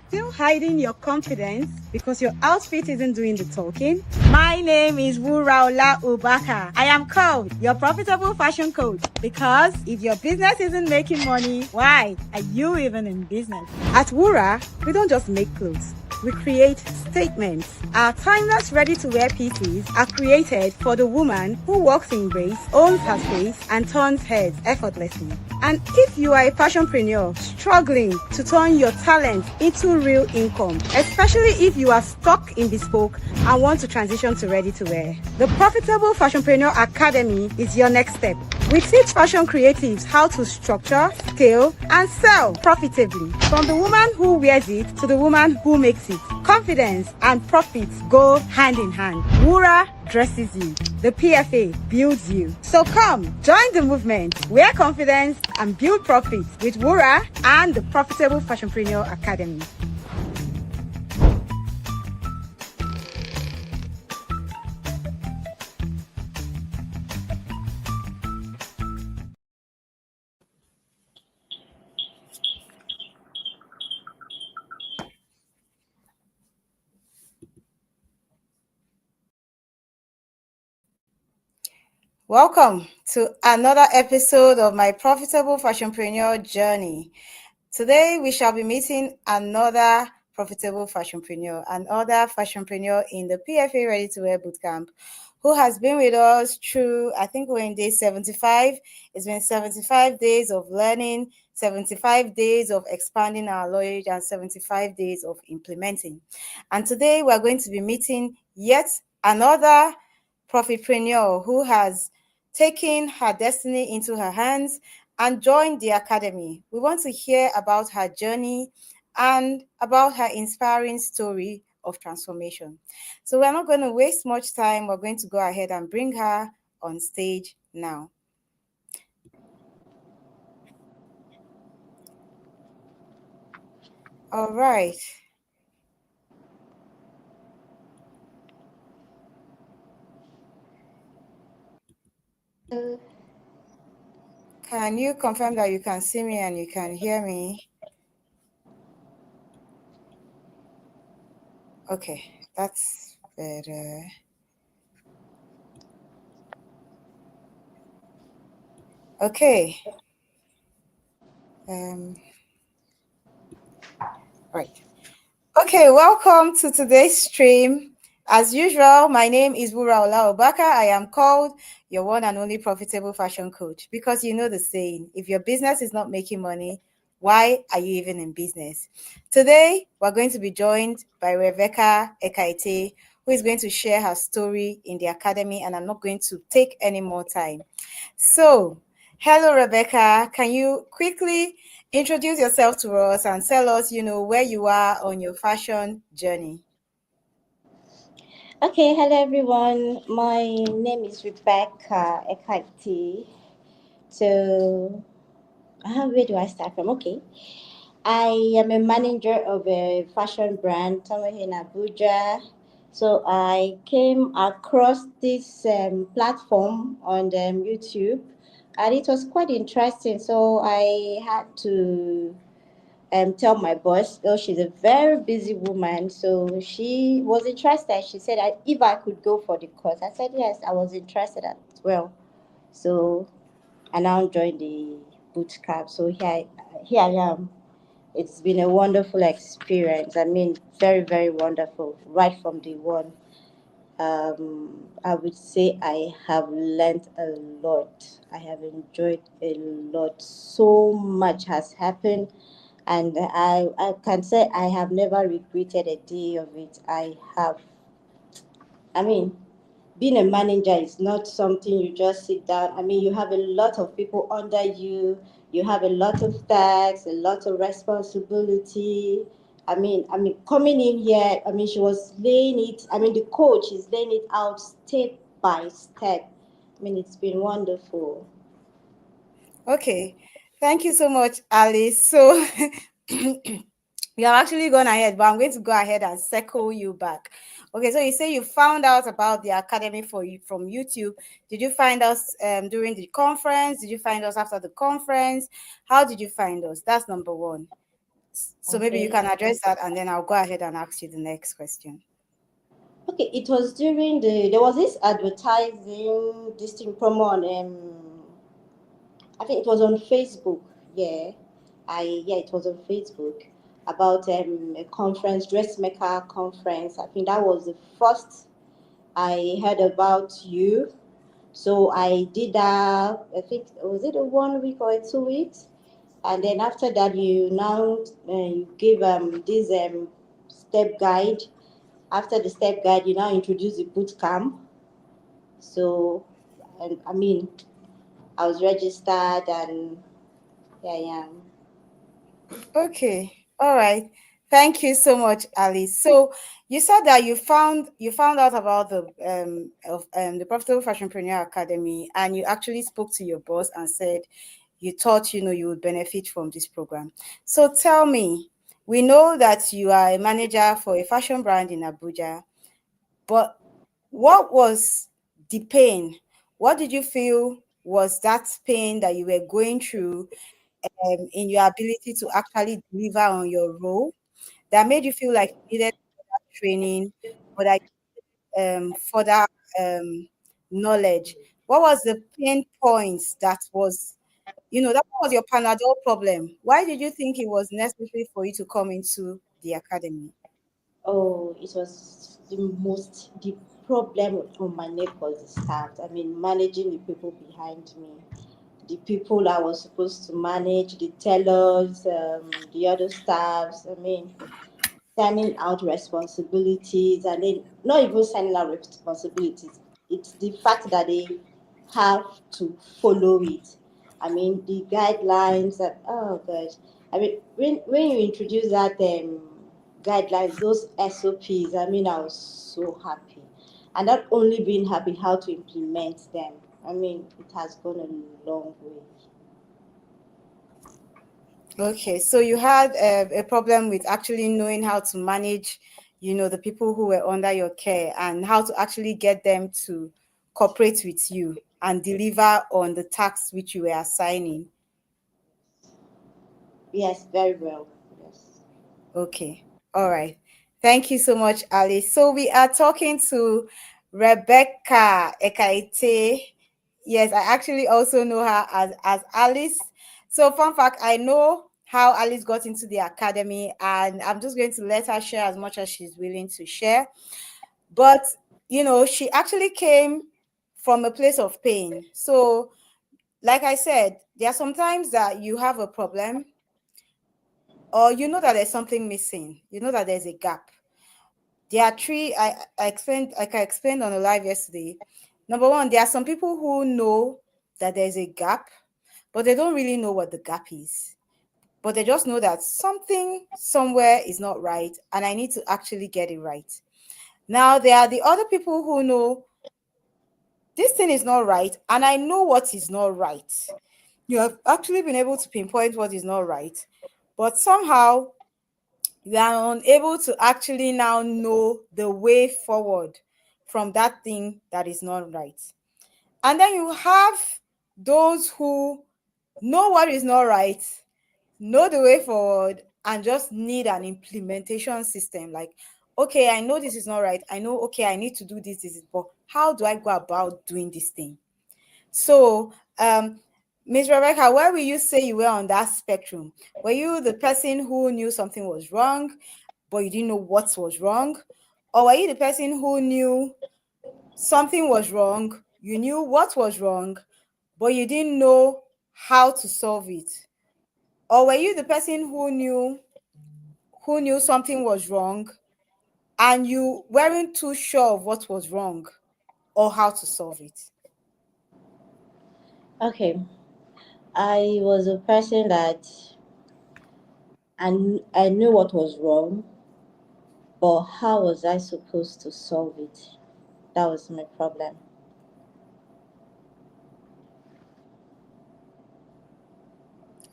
Still hiding your confidence because your outfit isn't doing the talking? My name is WURAOLA Ubaka. I am called your profitable fashion coach because if your business isn't making money, why are you even in business? At Wura, we don't just make clothes. We create statements. Our timeless ready-to-wear pieces are created for the woman who walks in grace, owns her space, and turns heads effortlessly. And if you are a fashionpreneur struggling to turn your talent into real income, especially if you are stuck in bespoke and want to transition to ready-to-wear, the Profitable Fashionpreneur Academy is your next step. We teach fashion creatives how to structure, scale, and sell profitably. From the woman who wears it to the woman who makes it. Confidence and profits go hand in hand. Wura dresses you. The PFA builds you. So come, join the movement. Wear confidence and build profits with Wura and the Profitable Fashionpreneur Academy. Welcome to another episode of my Profitable Fashionpreneur journey. Today, we shall be meeting another profitable fashionpreneur, another fashionpreneur in the PFA Ready-to-Wear Bootcamp, who has been with us through, I think we're in day 75. It's been 75 days of learning, 75 days of expanding our knowledge, and 75 days of implementing. And today, we're going to be meeting yet another profitpreneur who has taken her destiny into her hands and joined the academy. We want to hear about her journey and about her inspiring story of transformation. So we're not going to waste much time. We're going to go ahead and bring her on stage now. All right. Can you confirm that you can see me and you can hear me? Okay, that's better. Okay. Right. Okay, welcome to today's stream. As usual, my name is WURAOLA UBAKA. I am called your one and only profitable fashion coach because you know the saying, if your business is not making money, why are you even in business? Today, we're going to be joined by Rebecca EKAETTE, who is going to share her story in the academy, and I'm not going to take any more time. So, hello, Rebecca. Can you quickly introduce yourself to us and tell us, where you are on your fashion journey? Okay, hello everyone. My name is Rebecca EKAETTE. So, where do I start from? Okay, I am a manager of a fashion brand somewhere in Abuja. So I came across this platform on YouTube, and it was quite interesting. So I had to tell my boss, oh, she's a very busy woman. So she was interested. She said if I could go for the course. I said yes, I was interested as well. So I now joined the boot camp. So here I am. It's been a wonderful experience. I mean, very, very wonderful, right from day one. I would say I have learned a lot. I have enjoyed a lot. So much has happened, and I can say I have never regretted a day of it. I mean, being a manager is not something you just sit down. I mean, you have a lot of people under you, you have a lot of tasks, a lot of responsibility. I mean, coming in here, I mean, she was laying it. I mean, the coach is laying it out step by step. I mean, it's been wonderful. Okay, thank you so much, Alice. So you have actually gone ahead, but I'm going to go ahead and circle you back. Okay, so you say you found out about the academy for you from YouTube. Did you find us during the conference? Did you find us after the conference? How did you find us? That's number one. So maybe you Okay. can address that, and then I'll go ahead and ask you the next question. Okay, it was during there was this advertising this thing promo on I think it was on Facebook. Yeah, it was on Facebook about a conference, dressmaker conference. I think that was the first I heard about you. So I did that. I think was it a 1 week or 2 weeks, and then after that you now you give this step guide. After the step guide, you now introduce the boot camp. So, and I mean, I was registered and yeah, I am. Okay. All right. Thank you so much, Alice. So you said that you found out about the Profitable Fashionpreneur Academy, and you actually spoke to your boss and said you thought you would benefit from this program. So tell me, we know that you are a manager for a fashion brand in Abuja, but what was the pain? What did you feel was that pain that you were going through in your ability to actually deliver on your role that made you feel like you needed training or that further knowledge? What was the pain points that that was your Panadol problem? Why did you think it was necessary for you to come into the academy? Oh, it was the problem on my neck was the staff. I mean, managing the people behind me, the people I was supposed to manage, the tellers, the other staffs. I mean, sending out responsibilities and then not even sending out responsibilities. It's the fact that they have to follow it. I mean, the guidelines that, oh gosh. I mean, when you introduce that guidelines, those SOPs, I mean, I was so happy. And not only being happy, how to implement them. I mean, it has gone a long way. Okay, so you had a problem with actually knowing how to manage, the people who were under your care and how to actually get them to cooperate with you and deliver on the tasks which you were assigning. Yes, very well. Yes. Okay. All right. Thank you so much, Alice. So we are talking to Rebecca EKAETTE. Yes, I actually also know her as Alice. So fun fact, I know how Alice got into the academy, and I'm just going to let her share as much as she's willing to share. But she actually came from a place of pain. So, like I said, there are sometimes that you have a problem or you know that there's something missing, you know that there's a gap. There are three, I explained, like I explained on the live yesterday. Number one, there are some people who know that there's a gap, but they don't really know what the gap is. But they just know that something somewhere is not right, and I need to actually get it right. Now, there are the other people who know this thing is not right, and I know what is not right. You have actually been able to pinpoint what is not right, but somehow you are unable to actually now know the way forward from that thing that is not right. And then you have those who know what is not right, know the way forward, and just need an implementation system. Like, okay, I know this is not right. I know, okay, I need to do this, but how do I go about doing this thing? So, Ms. Rebecca, where will you say you were on that spectrum? Were you the person who knew something was wrong, but you didn't know what was wrong? Or were you the person who knew something was wrong, you knew what was wrong, but you didn't know how to solve it? Or were you the person who knew something was wrong and you weren't too sure of what was wrong or how to solve it? Okay. I was a person that I knew what was wrong, but how was I supposed to solve it? That was my problem.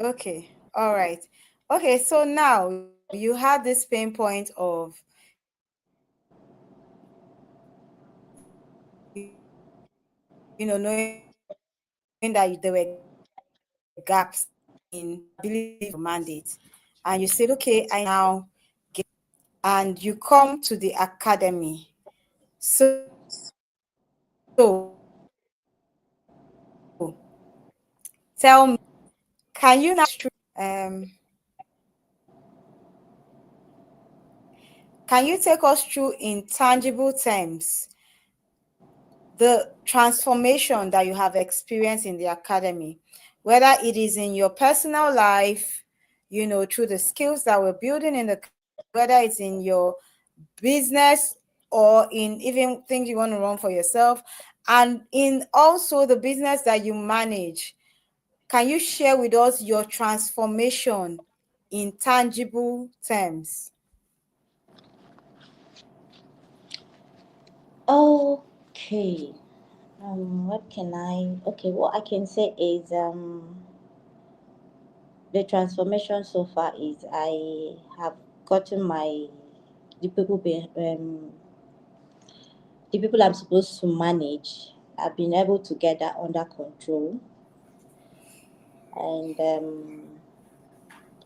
Okay, all right. Okay, so now you had this pain point of, knowing that there were gaps in your ability to deliver your mandate. and you said, okay, I now get, and you come to the academy. So tell me, can you now um can you take us through in tangible terms the transformation that you have experienced in the academy, whether it is in your personal life, through the skills that we're building in the, whether it's in your business or in even things you want to run for yourself, and in also the business that you manage. Can you share with us your transformation in tangible terms? Okay. What can I? Okay, what I can say is the transformation so far is I have gotten the people the people I'm supposed to manage. I've been able to get that under control, and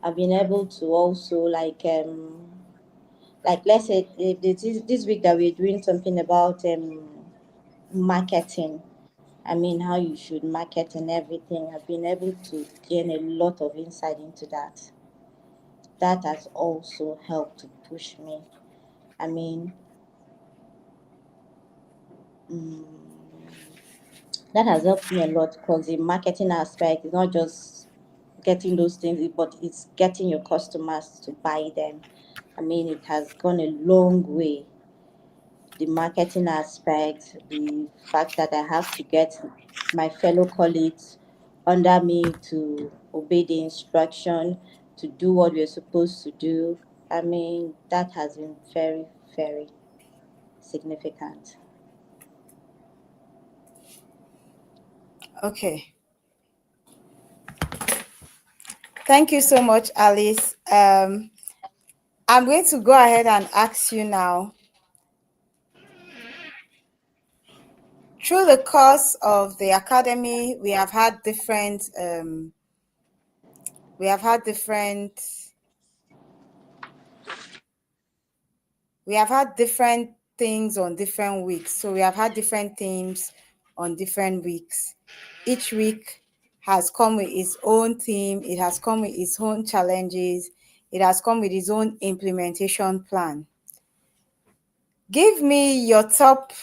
I've been able to also like let's say this week that we're doing something about marketing. I mean, how you should market and everything. I've been able to gain a lot of insight into that. That has also helped to push me. I mean, mm, that has helped me a lot because the marketing aspect is not just getting those things, but it's getting your customers to buy them. I mean, it has gone a long way. The marketing aspect, the fact that I have to get my fellow colleagues under me to obey the instruction, to do what we're supposed to do. I mean, that has been very, very significant. Okay. Thank you so much, Alice. I'm going to go ahead and ask you now. Through the course of the academy, we have had different we have had different things on different weeks. So we have had different themes on different weeks. Each week has come with its own theme, it has come with its own challenges, it has come with its own implementation plan. Give me your top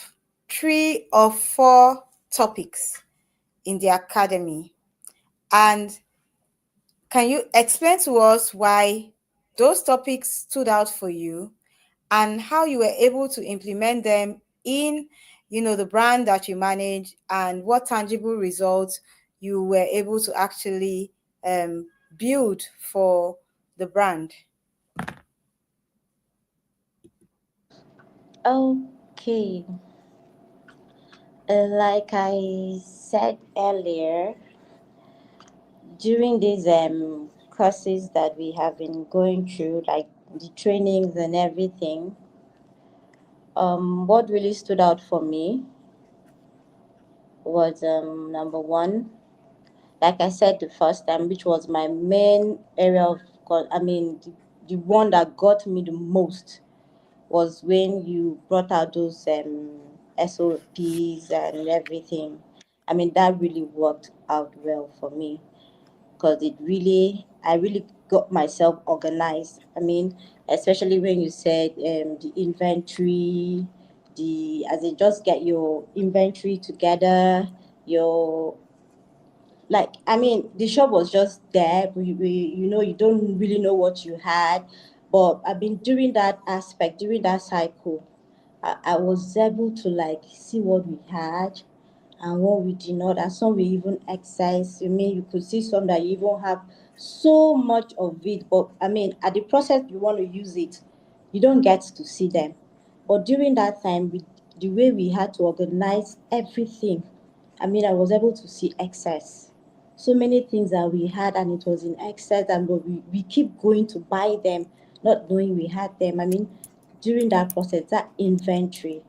3 or 4 topics in the academy, and can you explain to us why those topics stood out for you and how you were able to implement them in the brand that you manage, and what tangible results you were able to actually build for the brand? Okay, like I said earlier, during these courses that we have been going through, like the trainings and everything, what really stood out for me was number one, like I said the first time, which was my main area of I mean the one that got me the most was when you brought out those SOPs and everything. I mean, that really worked out well for me because I really got myself organized. I mean, especially when you said the inventory, as in just get your inventory together, your I mean, the shop was just there. You don't really know what you had, but I've been during that aspect, during that cycle, I was able to see what we had and what we did not, and some we even excess. I mean, you could see some that you even have so much of it, but I mean, at the process you want to use it, you don't get to see them. But during that time, the way we had to organize everything, I mean, I was able to see excess. So many things that we had and it was in excess, and but we keep going to buy them, not knowing we had them. I mean, during that process, that inventory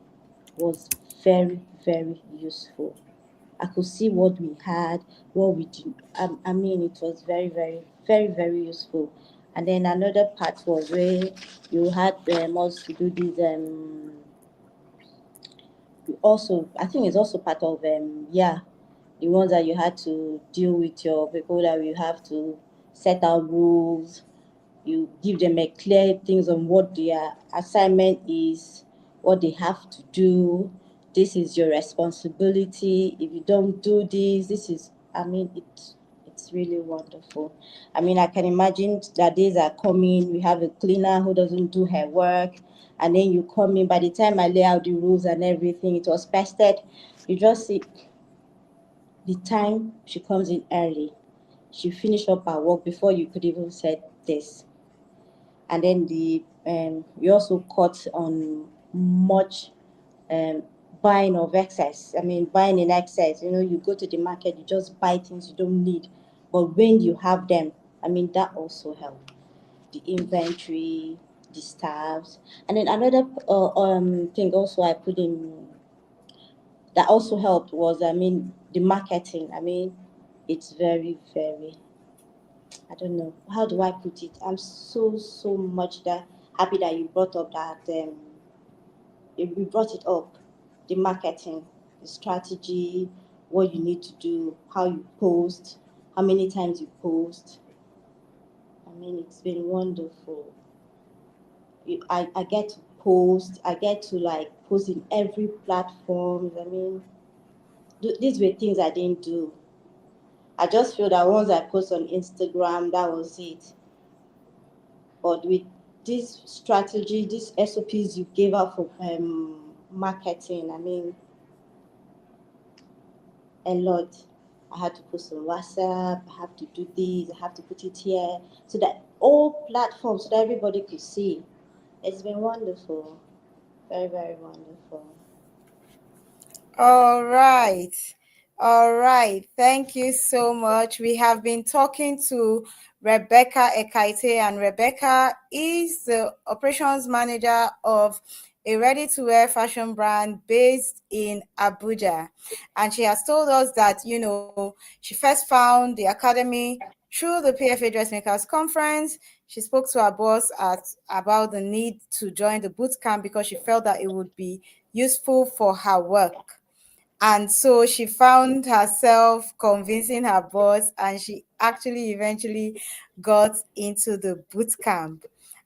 was very, very useful. I could see what we had, what we did. I mean, it was very, very, very, very useful. And then another part was where you had us to do this also, I think it's also part of the ones that you had to deal with your people, that you have to set out rules, you give them a clear things on what their assignment is, what they have to do. This is your responsibility. If you don't do this, this is, I mean, it's really wonderful. I mean, I can imagine that days are coming. We have a cleaner who doesn't do her work, and then you come in. By the time I lay out the rules and everything, it was tested. You just see the time she comes in early. She finished up her work before you could even say this. And then we also cut on much um, buying of excess. I mean, buying in excess. You know, you go to the market, you just buy things you don't need, but when you have them, I mean, that also helps. The inventory, the staffs, and then another thing also I put in that also helped was, I mean, the marketing. I mean, it's very very, I don't know how do I put it. I'm so much that happy that you brought up that we brought it up. The marketing, the strategy, what you need to do, how you post, how many times you post. I mean, it's been wonderful. I get to post. I get to like post in every platform. I mean, these were things I didn't do. I just feel that once I post on Instagram, that was it. But with this strategy, these SOPs you gave out for marketing, I mean, a lot. I had to post on WhatsApp, I have to do this, I have to put it here, so that all platforms, so that everybody could see. It's been wonderful, very, very wonderful. All right. All right. Thank you so much. We have been talking to Rebecca EKAETTE, and Rebecca is the operations manager of a ready-to-wear fashion brand based in Abuja. And she has told us that, she first found the academy through the PFA Dressmakers Conference. She spoke to her boss about the need to join the boot camp because she felt that it would be useful for her work. And so she found herself convincing her boss, and she actually eventually got into the boot camp.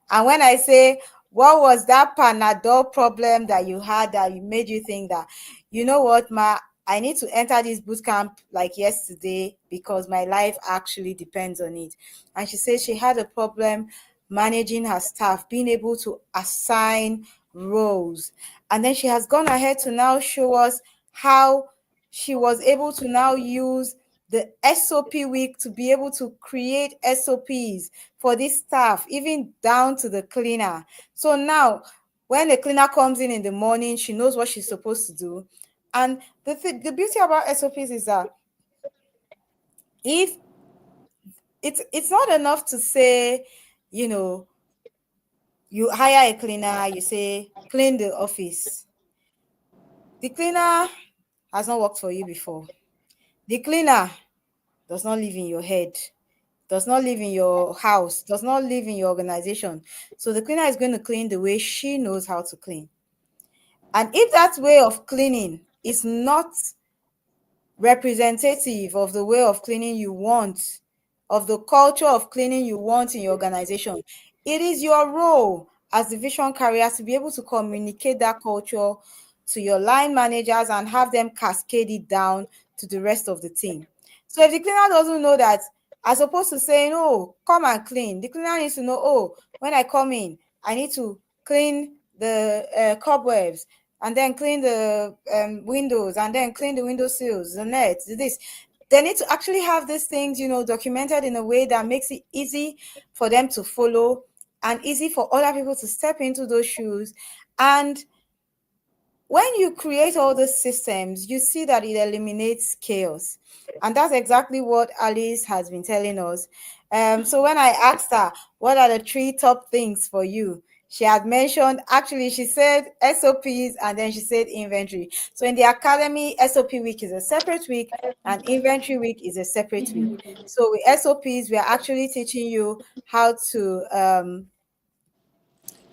And when I say, what was that Panadol problem that you had that you made you think that, you know what, Ma, I need to enter this boot camp like yesterday because my life actually depends on it. And she said she had a problem managing her staff, being able to assign roles. And then she has gone ahead to now show us how she was able to now use the SOP week to be able to create SOPs for this staff, even down to the cleaner. So now, when the cleaner comes in the morning, she knows what she's supposed to do. And the beauty about SOPs is that if it's not enough to say, you hire a cleaner, you say, clean the office. The cleaner has not worked for you before. The cleaner does not live in your head, does not live in your house, does not live in your organization. So the cleaner is going to clean the way she knows how to clean. And if that way of cleaning is not representative of the way of cleaning you want, of the culture of cleaning you want in your organization, it is your role as the vision carrier to be able to communicate that culture to your line managers and have them cascade it down to the rest of the team. So if the cleaner doesn't know that, as opposed to saying, oh, come and clean, the cleaner needs to know, oh, when I come in, I need to clean the cobwebs, and then clean the windows, and then clean the window sills, the nets, this. They need to actually have these things, documented in a way that makes it easy for them to follow and easy for other people to step into those shoes. And when you create all those systems, you see that it eliminates chaos. And that's exactly what Alice has been telling us. So when I asked her, what are the three top things for you? she had mentioned, actually, she said SOPs and then she said inventory. So in the academy, SOP week is a separate week and inventory week is a separate week. So with SOPs, we are actually teaching you how to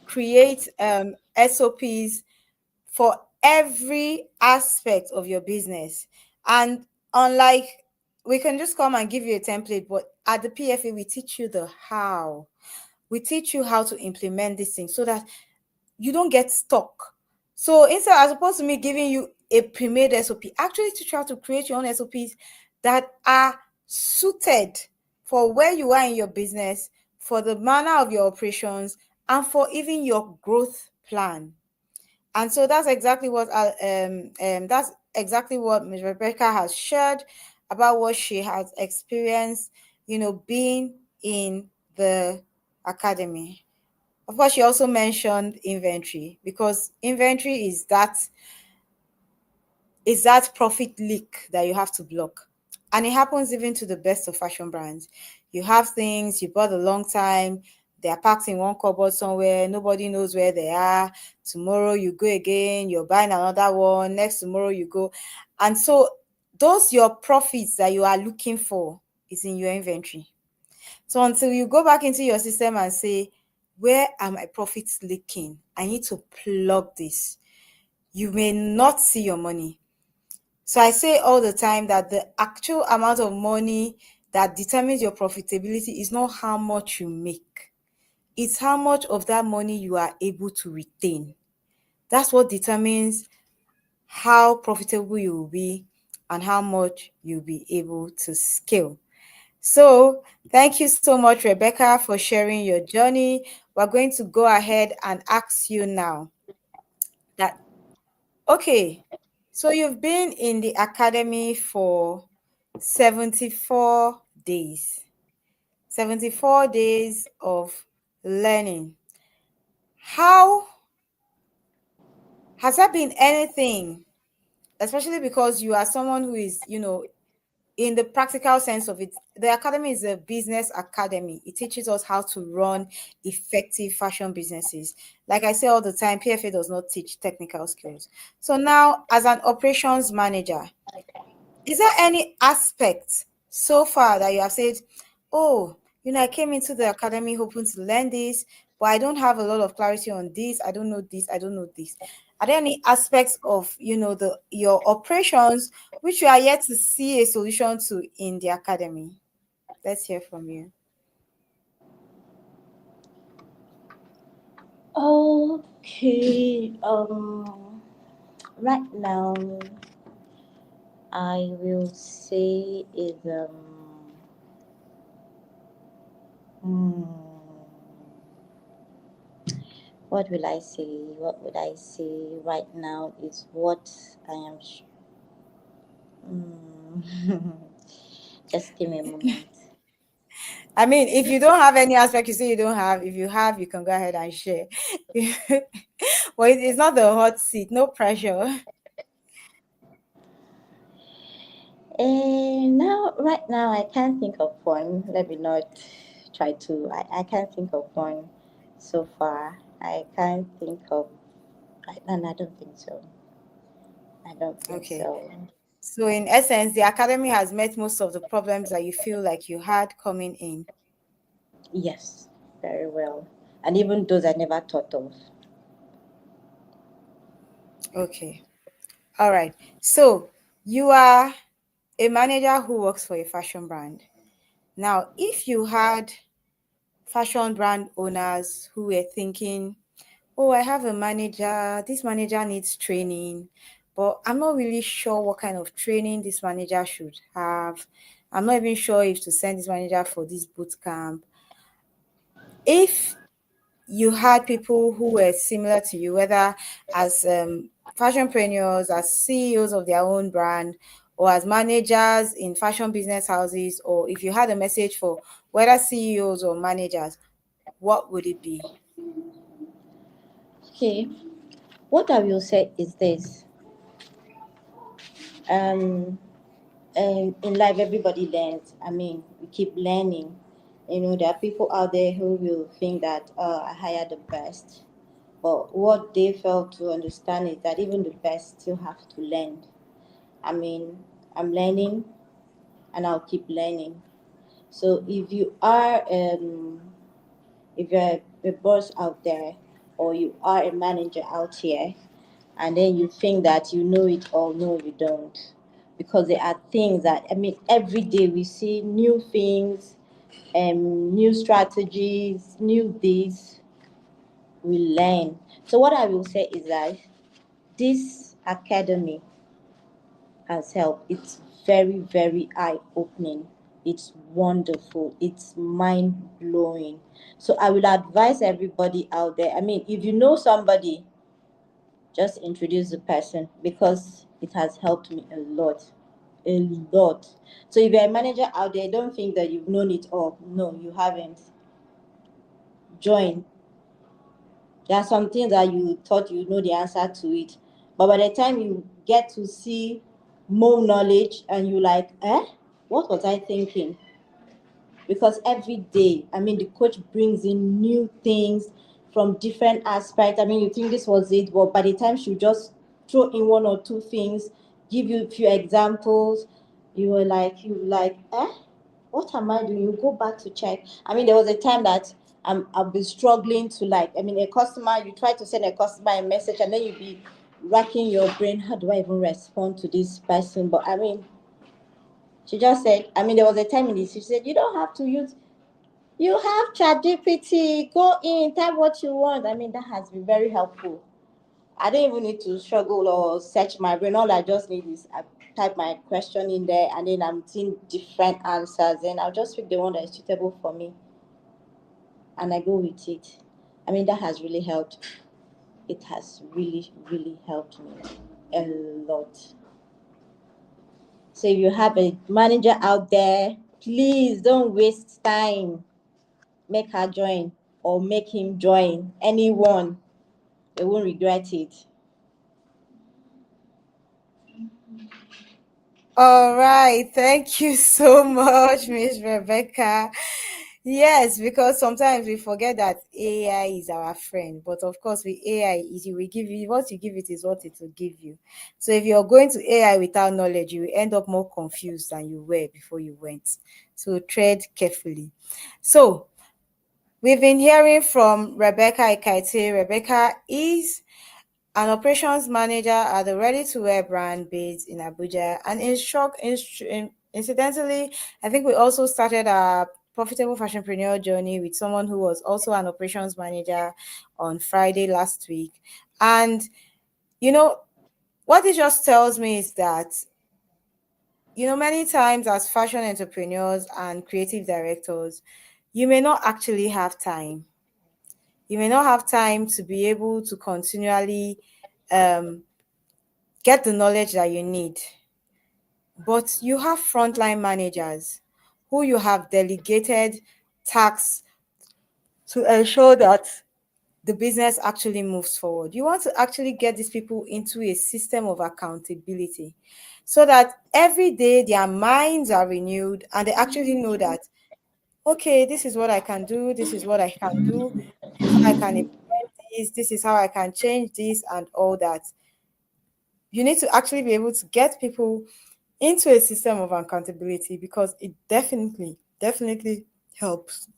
create SOPs for every aspect of your business. And unlike, we can just come and give you a template, but at the PFA, we teach you the how. We teach you how to implement this thing so that you don't get stuck. So instead, as opposed to me giving you a pre-made SOP, actually teach you how to create your own SOPs that are suited for where you are in your business, for the manner of your operations, and for even your growth plan. And so that's exactly what Ms. Rebecca has shared about what she has experienced, being in the academy. Of course, she also mentioned inventory, because inventory is that profit leak that you have to block. And it happens even to the best of fashion brands. You have things you bought a long time, they are packed in one cupboard somewhere, nobody knows where they are. Tomorrow you go again, you're buying another one, next tomorrow you go. And so those your profits that you are looking for is in your inventory. So until you go back into your system and say, where are my profits leaking? I need to plug this. You may not see your money. So I say all the time that the actual amount of money that determines your profitability is not how much you make. It's how much of that money you are able to retain. That's what determines how profitable you will be and how much you'll be able to scale. So thank you so much, Rebecca, for sharing your journey. We're going to go ahead and ask you now that, okay, so you've been in the academy for 74 days, 74 days of learning. How has there been anything, especially because you are someone who is, in the practical sense of it, the academy is a business academy. It teaches us how to run effective fashion businesses. Like I say all the time, PFA does not teach technical skills. So now, as an operations manager, is there any aspect so far that you have said, oh, I came into the academy hoping to learn this, but I don't have a lot of clarity on this. I don't know this. I don't know this. Are there any aspects of, your operations which you are yet to see a solution to in the academy? Let's hear from you. Okay. Right now, I will say is hmm, what will I say? What would I say right now is what I am. Just give me a moment. I mean, if you don't have any aspect, you say you don't have. If you have, you can go ahead and share. Well, it's not the hot seat, no pressure. Right now, I can't think of one. Let me not try to. I can't think of one so far. I can't think of. I don't think so. I don't think Okay. so. So in essence, the academy has met most of the problems that you feel like you had coming in. Yes, very well. And even those I never thought of. Okay. All right. So you are a manager who works for a fashion brand. Now, if you had fashion brand owners who were thinking, oh, I have a manager, this manager needs training, but I'm not really sure what kind of training this manager should have. I'm not even sure if to send this manager for this boot camp. If you had people who were similar to you, whether as fashionpreneurs, as CEOs of their own brand, or as managers in fashion business houses, or if you had a message for whether CEOs or managers, what would it be? Okay. What I will say is this. Um, in life, everybody learns. I mean, we keep learning. There are people out there who will think that I hire the best. But what they failed to understand is that even the best still have to learn. I mean, I'm learning and I'll keep learning. So if you're a boss out there, or you are a manager out here, and then you think that you know it all, no, you don't. Because there are things that, I mean, every day we see new things, new strategies, new this, we learn. So what I will say is that this academy has helped. It's very, very eye-opening. It's wonderful. It's mind-blowing. So I will advise everybody out there. I mean, if you know somebody, just introduce the person, because it has helped me a lot. A lot. So if you're a manager out there, don't think that you've known it all. No, you haven't. Join. There are some things that you thought you know the answer to it, but by the time you get to see more knowledge, and you like, what was I thinking? Because every day, I mean, the coach brings in new things from different aspects. I mean, you think this was it, but by the time she just throw in one or two things, give you a few examples, you were like, what am I doing? You go back to check. I mean, there was a time that I've been struggling to, like, I mean, a customer, you try to send a customer a message, and then you be racking your brain, how do I even respond to this person? But I mean, she just said, I mean, there was a time in this, she said, you don't have to use, you have ChatGPT, go in, type what you want. I mean, that has been very helpful. I don't even need to struggle or search my brain. All I just need is I type my question in there, and then I'm seeing different answers. And I'll just pick the one that is suitable for me, and I go with it. I mean, that has really helped. It has really, really helped me a lot. So if you have a manager out there, please don't waste time. Make her join, or make him join. Anyone, they won't regret it. All right, thank you so much, Miss Rebecca. Yes, because sometimes we forget that AI is our friend, but of course, with AI, it will give you what you give it is what it will give you. So if you're going to AI without knowledge, you will end up more confused than you were before you went. So tread carefully. So we've been hearing from Rebecca EKAETTE. Rebecca is an operations manager at the ready-to-wear brand based in Abuja. And incidentally, I think we also started our profitable fashionpreneur journey with someone who was also an operations manager on Friday last week. And you know what it just tells me is that many times as fashion entrepreneurs and creative directors, you may not actually have time. You may not have time to be able to continually um, get the knowledge that you need. But you have frontline managers who you have delegated tasks to ensure that the business actually moves forward. You want to actually get these people into a system of accountability so that every day their minds are renewed and they actually know that, okay, this is what I can do, this is what I can do, this is how I can implement this is how I can change this, and all that. You need to actually be able to get people into a system of accountability because it definitely helps.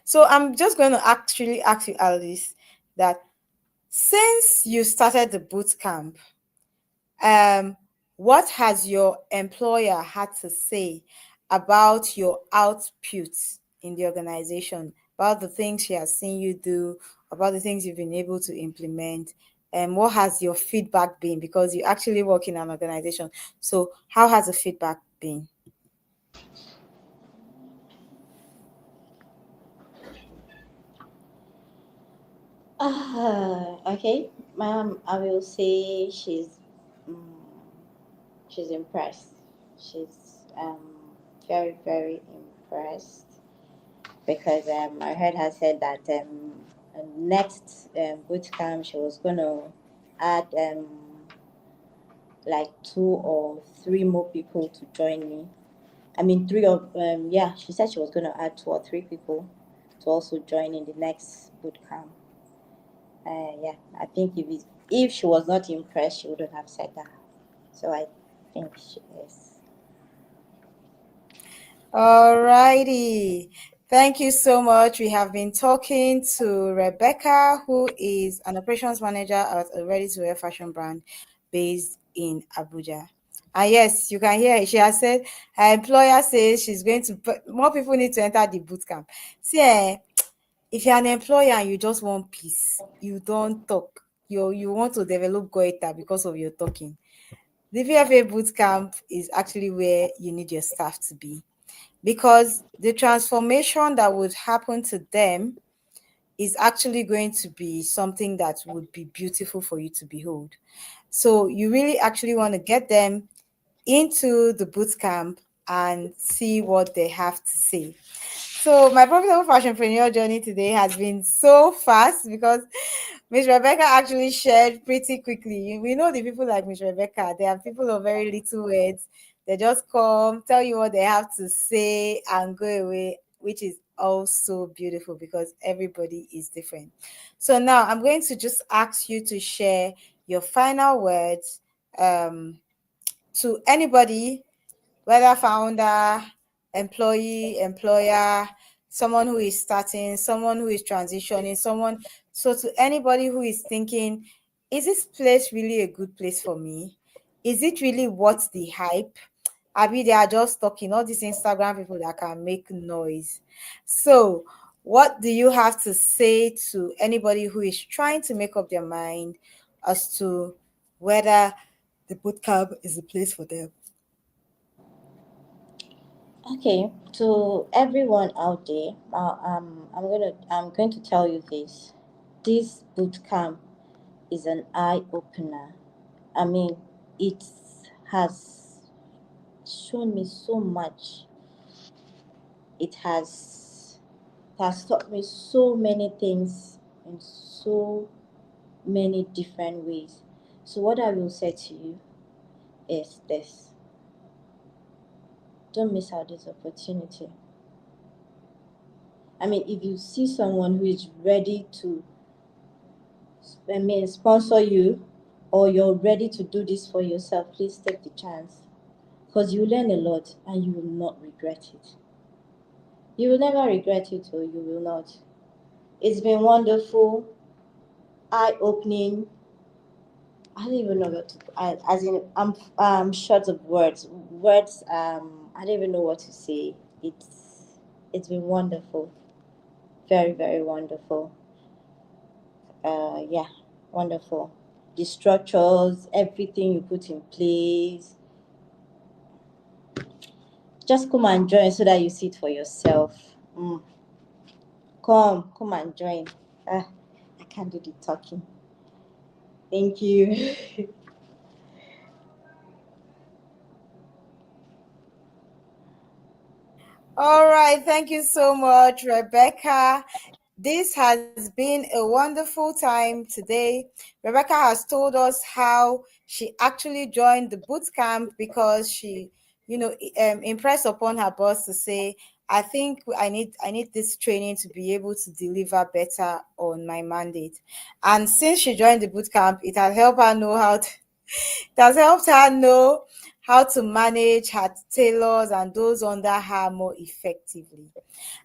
So I'm just going to actually ask you, Alice, that since you started the boot camp, um, what has your employer had to say about your output in the organization, about the things she has seen you do, about the things you've been able to implement? And what has your feedback been? Because you actually work in an organization. So how has the feedback been? Okay, ma'am, I will say she's impressed. She's very, very impressed, because I heard her said that next boot camp she was gonna add like two or three more people to join me. I mean, three of she said she was gonna add two or three people to also join in the next boot camp. Yeah, I think if she was not impressed, she wouldn't have said that. So I think she is. Alrighty. Thank you so much. We have been talking to Rebecca, who is an operations manager at a ready-to-wear fashion brand based in Abuja. And yes, you can hear her. She has said her employer says she's going to put more people need to enter the boot camp. See, if you're an employer and you just want peace, you don't talk. You want to develop goiter because of your talking. The PFA boot camp is actually where you need your staff to be, because the transformation that would happen to them is actually going to be something that would be beautiful for you to behold. So you really actually want to get them into the boot camp and see what they have to say. So my profitable fashionpreneur journey today has been so fast because Miss Rebecca actually shared pretty quickly. We know the people like Miss Rebecca, they are people of very little words. They just come, tell you what they have to say, and go away, which is also beautiful because everybody is different. So now I'm going to just ask you to share your final words um, to anybody, whether founder, employee, employer, someone who is starting, someone who is transitioning, someone. So, to anybody who is thinking, is this place really a good place for me? Is it really worth the hype? Abi, they are just talking, all these Instagram people that can make noise. So, what do you have to say to anybody who is trying to make up their mind as to whether the bootcamp is the place for them? Okay, to everyone out there, I'm going to tell you this. This boot camp is an eye opener. I mean, it has shown me so much. It has taught me so many things in so many different ways. So what I will say to you is this: don't miss out this opportunity. I mean, if you see someone who is ready to, sponsor you, or you're ready to do this for yourself, please take the chance, because you learn a lot and you will not regret it. You will never regret it, or you will not. It's been wonderful, eye opening. I don't even know what to. As in, I'm short of words. Words. I don't even know what to say. It's been wonderful, very very wonderful. Yeah, wonderful. The structures, everything you put in place. Just come and join so that you see it for yourself. Come and join. Ah, I can't do the talking. Thank you. All right, thank you so much, Rebecca. This has been a wonderful time today. Rebecca has told us how she actually joined the boot camp because she, impressed upon her boss to say, "I think I need this training to be able to deliver better on my mandate." And since she joined the boot camp, it has helped her know how to, it has helped her know how to manage her tailors and those under her more effectively.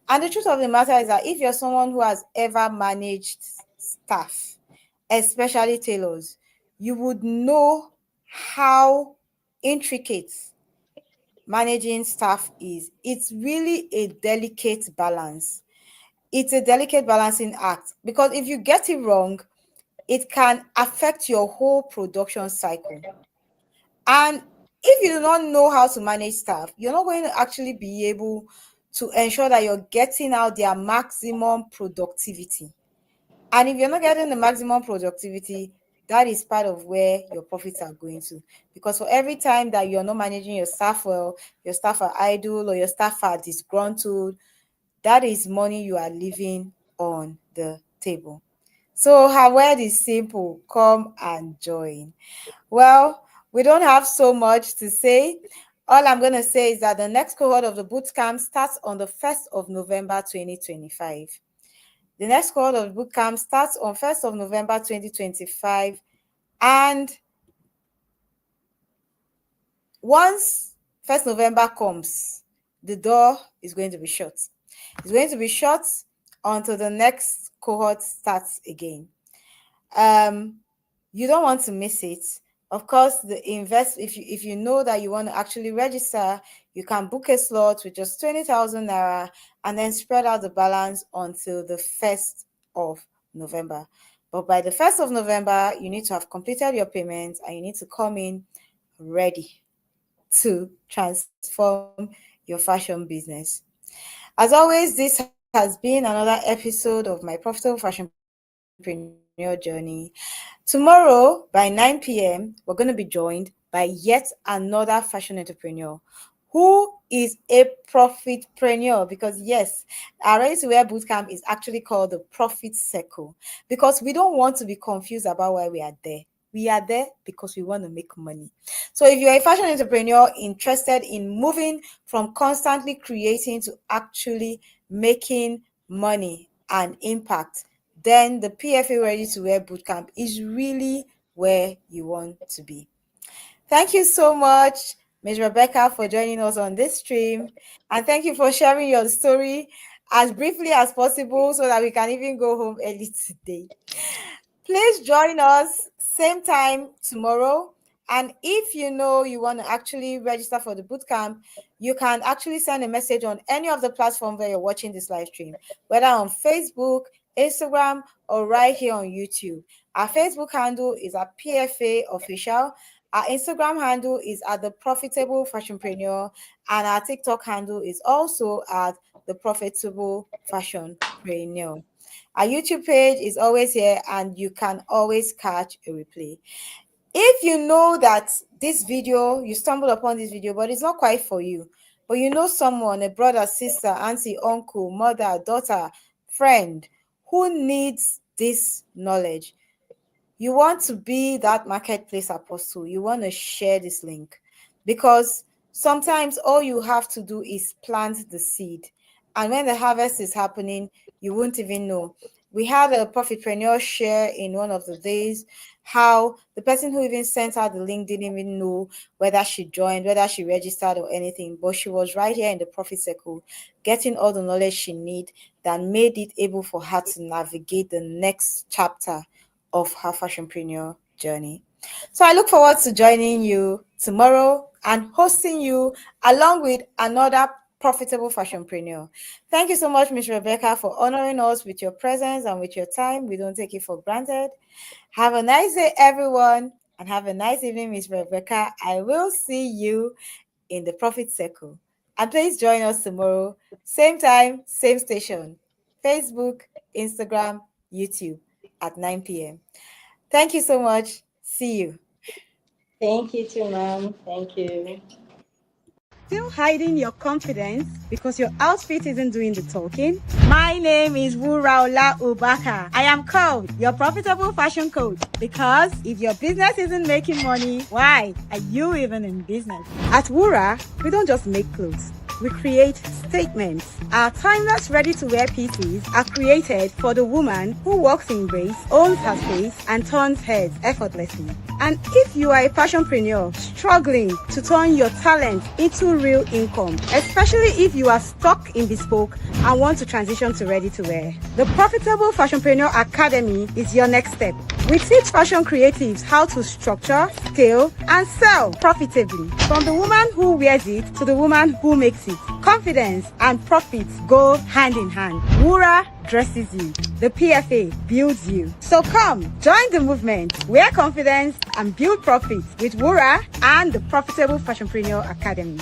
And the truth of the matter is that if you're someone who has ever managed staff, especially tailors, you would know how intricate managing staff is. It's really a delicate balance. It's a delicate balancing act because if you get it wrong, it can affect your whole production cycle. And if you do not know how to manage staff, you're not going to actually be able to ensure that you're getting out their maximum productivity. And if you're not getting the maximum productivity, that is part of where your profits are going to. Because for every time that you're not managing your staff well, your staff are idle or your staff are disgruntled, that is money you are leaving on the table. So her word is simple: come and join. Well, we don't have so much to say. All I'm going to say is that the next cohort of the bootcamp starts on the 1st of November 2025. The next cohort of bootcamp starts on 1st of November 2025. And once 1st November comes, the door is going to be shut. It's going to be shut until the next cohort starts again. You don't want to miss it. Of course, if you know that you want to actually register, you can book a slot with just 20,000 naira and then spread out the balance until the 1st of November. But by the 1st of November, you need to have completed your payments and you need to come in ready to transform your fashion business. As always, this has been another episode of my Profitable Fashionpreneur journey. Tomorrow by 9 p.m., we're going to be joined by yet another fashion entrepreneur who is a profitpreneur, because yes, our Ready-to-Wear Bootcamp is actually called the Profit Circle, because we don't want to be confused about why we are there. We are there because we want to make money. So if you're a fashion entrepreneur interested in moving from constantly creating to actually making money and impact, then the PFA Ready-to-Wear Bootcamp is really where you want to be. Thank you so much, Ms. Rebecca, for joining us on this stream. And thank you for sharing your story as briefly as possible so that we can even go home early today. Please join us same time tomorrow. And if you know you want to actually register for the bootcamp, you can actually send a message on any of the platforms where you're watching this live stream, whether on Facebook, Instagram, or right here on YouTube. Our Facebook handle is at PFA Official. Our Instagram handle is at the Profitable Fashionpreneur, and our TikTok handle is also at the Profitable Fashionpreneur. Our YouTube page is always here, and you can always catch a replay. If you know that this video, you stumbled upon this video, but it's not quite for you, but you know someone, a brother, sister, auntie, uncle, mother, daughter, friend, who needs this knowledge, you want to be that marketplace apostle. You want to share this link, because sometimes all you have to do is plant the seed. And when the harvest is happening, you won't even know. We had a profitpreneur share in one of the days how the person who even sent her the link didn't even know whether she joined, whether she registered or anything, but she was right here in the profit circle, getting all the knowledge she needed that made it able for her to navigate the next chapter of her fashionpreneur journey. So I look forward to joining you tomorrow and hosting you along with another profitable fashionpreneur. Thank you so much, Ms. Rebecca, for honoring us with your presence and with your time. We don't take it for granted. Have a nice day, everyone, and have a nice evening, Ms. Rebecca. I will see you in the Profit Circle. And please join us tomorrow, same time, same station, Facebook, Instagram, YouTube at 9 p.m. Thank you so much. See you. Thank you too, ma'am. Thank you. Still hiding your confidence because your outfit isn't doing the talking? My name is WURAOLA UBAKA. I am called your profitable fashion coach, because if your business isn't making money, why are you even in business? At Wura, we don't just make clothes. We create statements. Our timeless ready-to-wear pieces are created for the woman who walks in grace, owns her space, and turns heads effortlessly. And if you are a fashionpreneur struggling to turn your talent into real income, especially if you are stuck in bespoke and want to transition to ready-to-wear, the Profitable Fashionpreneur Academy is your next step. We teach fashion creatives how to structure, scale, and sell profitably. From the woman who wears it to the woman who makes it. Confidence and profits go hand in hand. Wura dresses you. The PFA builds you. So come, join the movement. Wear confidence and build profits with Wura and the Profitable Fashionpreneur Academy.